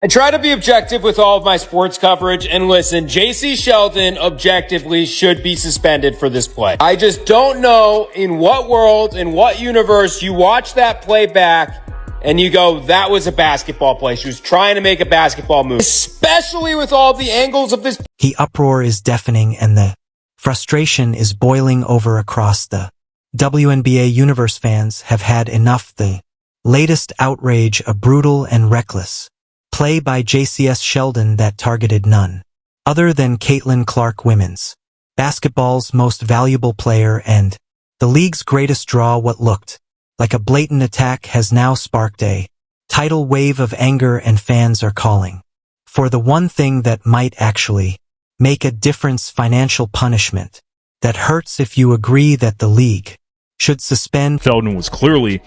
I try to be objective with all of my sports coverage, and listen, Jacy Sheldon objectively should be suspended for this play. I just don't know in what world, in what universe you watch that play back and you go, that was a basketball play. She was trying to make a basketball move, especially with all the angles of this. The uproar is deafening and the frustration is boiling over across the WNBA universe. Fans have had enough. The latest outrage, a brutal and reckless play by Jacy Sheldon that targeted none other than Caitlin Clark, women's basketball's most valuable player and the league's greatest draw. What looked like a blatant attack has now sparked a tidal wave of anger, and fans are calling for the one thing that might actually make a difference: financial punishment that hurts. If you agree that the league should suspend. Sheldon was clearly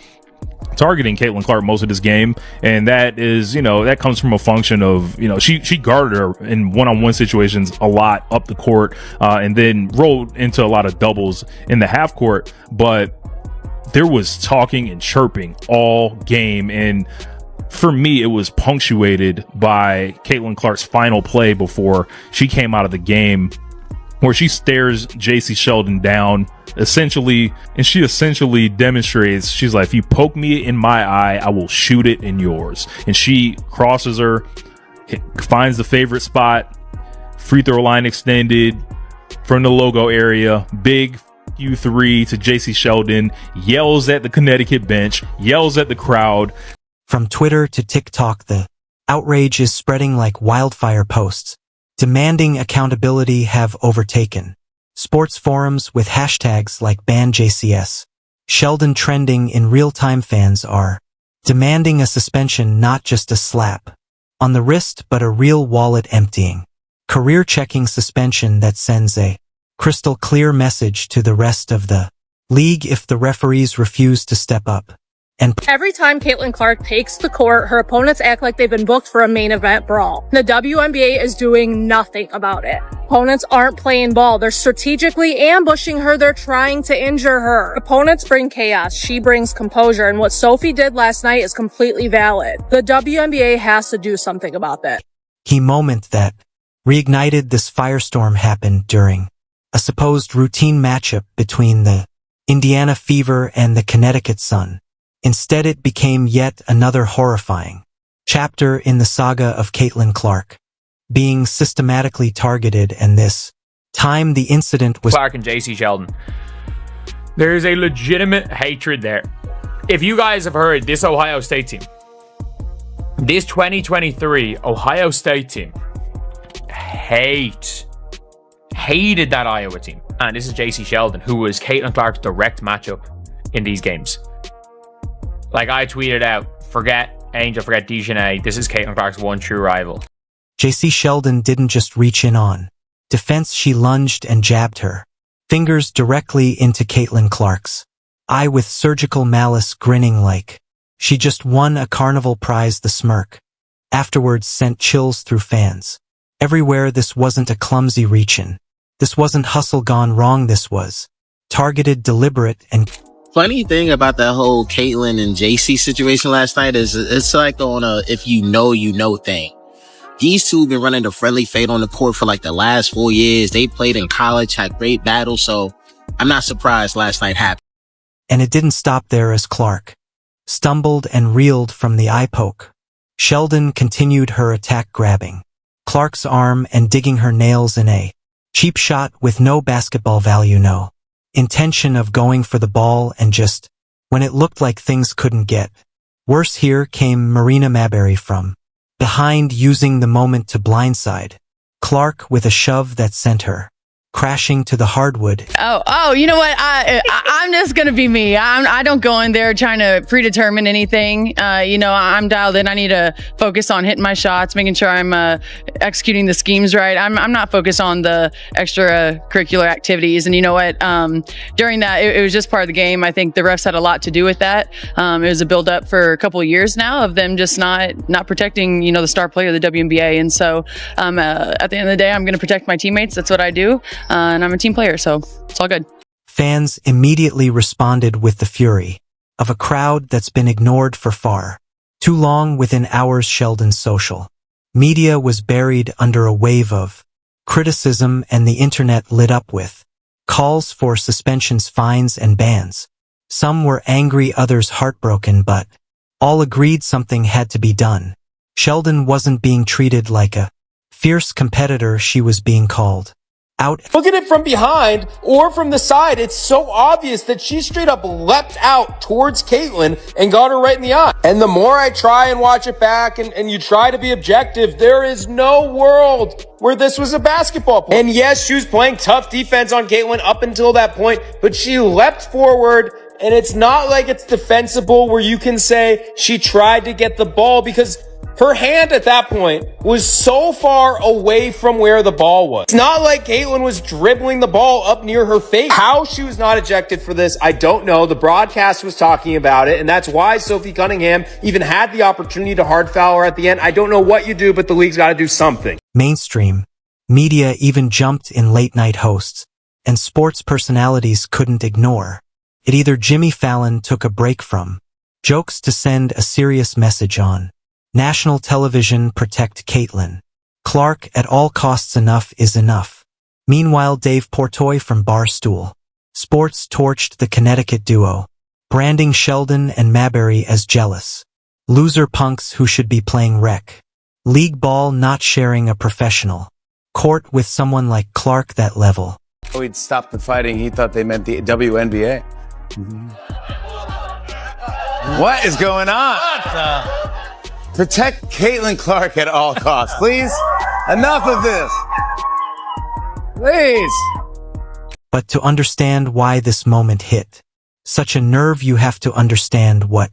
targeting Caitlin Clark most of this game, and that is, that comes from a function of, she guarded her in one-on-one situations a lot up the court, and then rolled into a lot of doubles in the half court, but there was talking and chirping all game, and for me, it was punctuated by Caitlin Clark's final play before she came out of the game, where she stares Jacy Sheldon down, essentially demonstrates, she's like, if you poke me in my eye, I will shoot it in yours. And she crosses her, finds the favorite spot, free throw line extended from the logo area, big U3 to Jacy Sheldon, yells at the Connecticut bench, yells at the crowd. From Twitter to TikTok, the outrage is spreading like wildfire. Posts demanding accountability have overtaken sports forums, with hashtags like ban Jacy Sheldon trending in real time. Fans are demanding a suspension, not just a slap on the wrist, but a real wallet emptying, career checking suspension that sends a crystal clear message to the rest of the league if the referees refuse to step up. And every time Caitlin Clark takes the court, her opponents act like they've been booked for a main event brawl. The WNBA is doing nothing about it. Opponents aren't playing ball. They're strategically ambushing her. They're trying to injure her. Opponents bring chaos. She brings composure. And what Sophie did last night is completely valid. The WNBA has to do something about that. Key moment that reignited this firestorm happened during a supposed routine matchup between the Indiana Fever and the Connecticut Sun. Instead, it became yet another horrifying chapter in the saga of Caitlin Clark being systematically targeted, and this time the incident was Clark and Jacy Sheldon. There's a legitimate hatred there. If you guys have heard, this Ohio State team, this 2023 Ohio State team hated that Iowa team. And this is Jacy Sheldon, who was Caitlin Clark's direct matchup in these games. Like I tweeted out, forget Angel, forget Dejanay. This is Caitlin Clark's one true rival. Jacy Sheldon didn't just reach in on defense, she lunged and jabbed her fingers directly into Caitlin Clark's eye with surgical malice, grinning like she just won a carnival prize. The smirk afterwards sent chills through fans everywhere. This wasn't a clumsy reach-in. This wasn't hustle gone wrong. This was targeted, deliberate, and funny thing about that whole Caitlin and Jacy situation last night is it's like on a if you know thing. These two have been running the friendly fade on the court for like the last 4 years. They played in college, had great battles, so I'm not surprised last night happened. And it didn't stop there. As Clark stumbled and reeled from the eye poke, Sheldon continued her attack, grabbing Clark's arm and digging her nails in a cheap shot with no basketball value, no intention of going for the ball, and just when it looked like things couldn't get worse, here came Marina Mabrey from behind, using the moment to blindside Clark with a shove that sent her crashing to the hardwood. Oh, you know what? I'm just going to be me. I don't go in there trying to predetermine anything. I'm dialed in. I need to focus on hitting my shots, making sure I'm executing the schemes right. I'm not focused on the extracurricular activities. And you know what? During that, it was just part of the game. I think the refs had a lot to do with that. It was a build up for a couple of years now of them just not protecting, the star player of the WNBA. And so at the end of the day, I'm going to protect my teammates. That's what I do. And I'm a team player, so it's all good. Fans immediately responded with the fury of a crowd that's been ignored for far too long. Within hours, Sheldon's social Media was buried under a wave of criticism, and the internet lit up with calls for suspensions, fines, and bans. Some were angry, others heartbroken, but all agreed something had to be done. Sheldon wasn't being treated like a fierce competitor, she was being called out. Look at it from behind or from the side. It's so obvious that she straight up leapt out towards Caitlyn and got her right in the eye. And the more I try and watch it back and you try to be objective, there is no world where this was a basketball play. And yes, she was playing tough defense on Caitlyn up until that point, but she leapt forward. And it's not like it's defensible where you can say she tried to get the ball, because her hand at that point was so far away from where the ball was. It's not like Caitlyn was dribbling the ball up near her face. How she was not ejected for this, I don't know. The broadcast was talking about it, and that's why Sophie Cunningham even had the opportunity to hard foul her at the end. I don't know what you do, but the league's got to do something. Mainstream media even jumped in, late night hosts and sports personalities couldn't ignore it either. Jimmy Fallon took a break from jokes to send a serious message on national television: protect Caitlyn Clark at all costs, enough is enough. Meanwhile, Dave Portnoy from Barstool Sports torched the Connecticut duo, branding Sheldon and Mabrey as jealous loser punks who should be playing rec league ball, not sharing a professional court with someone like Clark. That level. He'd stop the fighting. He thought they meant the WNBA. What is going on? Protect Caitlyn Clark at all costs, please. Enough of this. Please. But to understand why this moment hit such a nerve, you have to understand what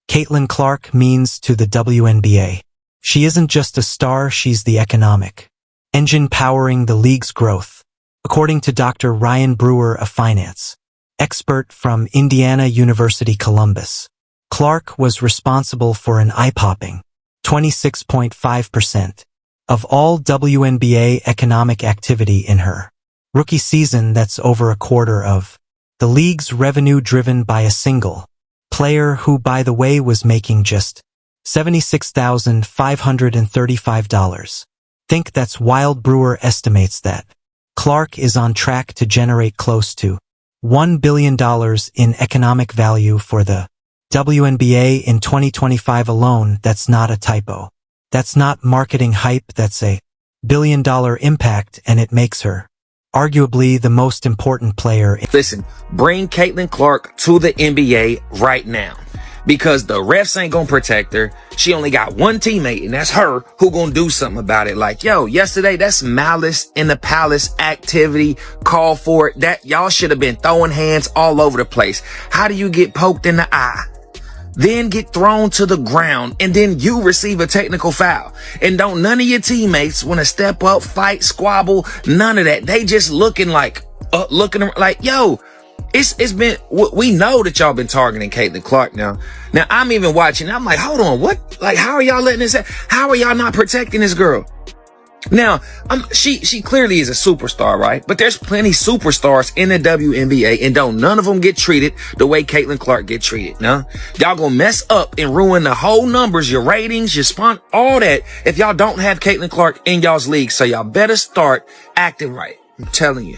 Caitlyn Clark means to the WNBA. She isn't just a star, she's the economic engine powering the league's growth. According to Dr. Ryan Brewer, a finance expert from Indiana University Columbus, Clark was responsible for an eye-popping 26.5% of all WNBA economic activity in her rookie season. That's over a quarter of the league's revenue, driven by a single player who, by the way, was making just $76,535. Think that's wild. Brewer estimates that Clark is on track to generate close to $1 billion in economic value for the WNBA in 2025 alone. That's not a typo. That's not marketing hype. That's a billion-dollar impact, and it makes her arguably the most important player. Listen, bring Caitlyn Clark to the NBA right now, because the refs ain't gonna protect her. She only got one teammate, and that's her, who gonna do something about it. Like, yo, yesterday, that's malice in the palace activity. Call for it. That y'all should have been throwing hands all over the place. How do you get poked in the eye, then get thrown to the ground, and then you receive a technical foul? And don't none of your teammates want to step up, fight, squabble, none of that. They just looking like, yo, it's been, we know that y'all been targeting Caitlyn Clark now. Now, I'm even watching, I'm like, hold on, what? Like, how are y'all letting this happen? How are y'all not protecting this girl? Now, she clearly is a superstar, right? But there's plenty superstars in the WNBA, and don't none of them get treated the way Caitlyn Clark get treated. No, y'all gonna mess up and ruin the whole numbers, your ratings, your spawn, all that, if y'all don't have Caitlyn Clark in y'all's league. So y'all better start acting right. I'm telling you.